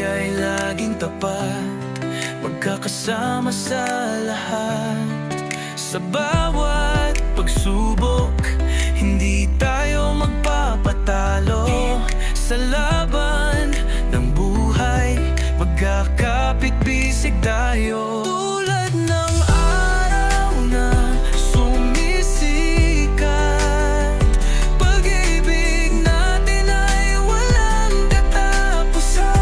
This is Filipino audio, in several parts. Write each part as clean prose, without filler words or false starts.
pamilya'y laging tapat, magkakasama sa lahat. Sa bawat pagsubok, hindi tayo magpapatalo. Sa laban ng buhay, magkakapit-bisig tayo. Tulad ng araw na sumisikat, pag-ibig natin ay walang katapusan.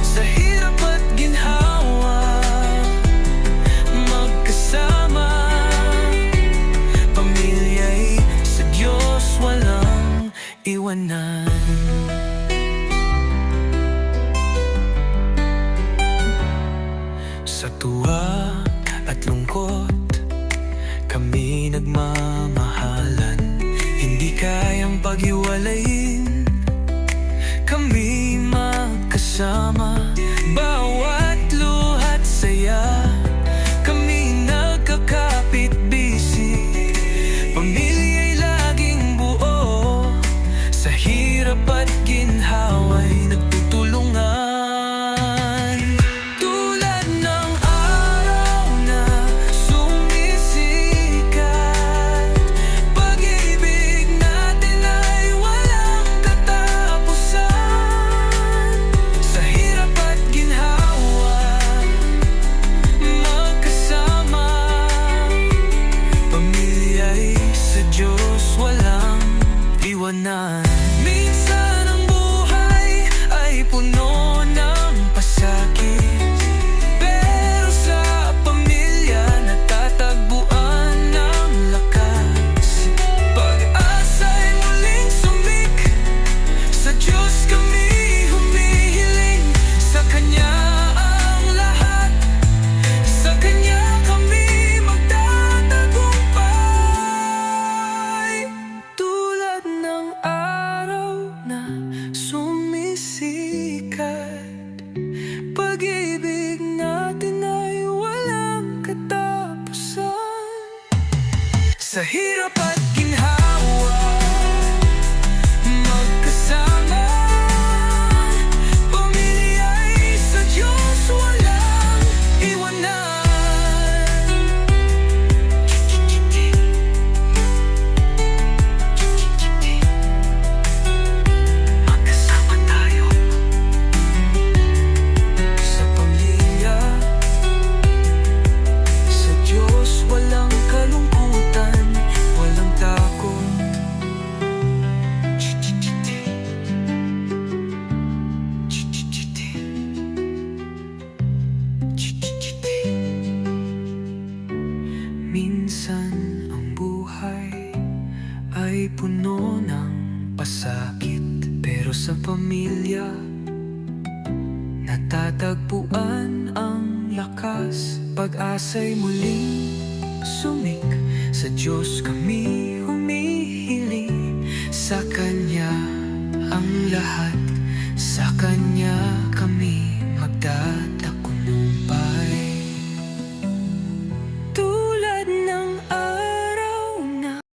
Sa hirap at ginhawa, magkasama, pamilya'y sa Diyos walang iwanan. Sa tuwa at lungkot, kami nagmamahalan. Hindi kayang paghiwalayin, kami magkasama. Bawat luha't saya, kami nagkakapit-bisig. Pamilya'y laging buo, sa hirap at ginhawa'y nagtutulungan. Tulad ng araw na sumisikat, pag-ibig natin ay walang katapusan. Sa hirap at ginhawa, magkasama, pamilya'y sa Diyos walang iwanan. Minsan ang buhay ay puno ng pasakit, pero sa pamilya natatagpuan ang lakas. Pag-asa'y muling sumik, sa Diyos kami humihiling. Sa Kanya ang lahat, sa Kanya kami magtatagumpay. Tulad ng araw na sumisikat, pag-ibig natin ay walang katapusan. Sa hirap at ginhawa, magkasama, pamilya'y sa Diyos walang iwanan. Magkasama tayo sa pamilya, sa Diyos walang kalungkutan, walang takot. Minsan ang buhay ay puno ng pasakit, pero sa pamilya natatagpuan ang lakas. Pag-asa'y muling sumik, sa Diyos kami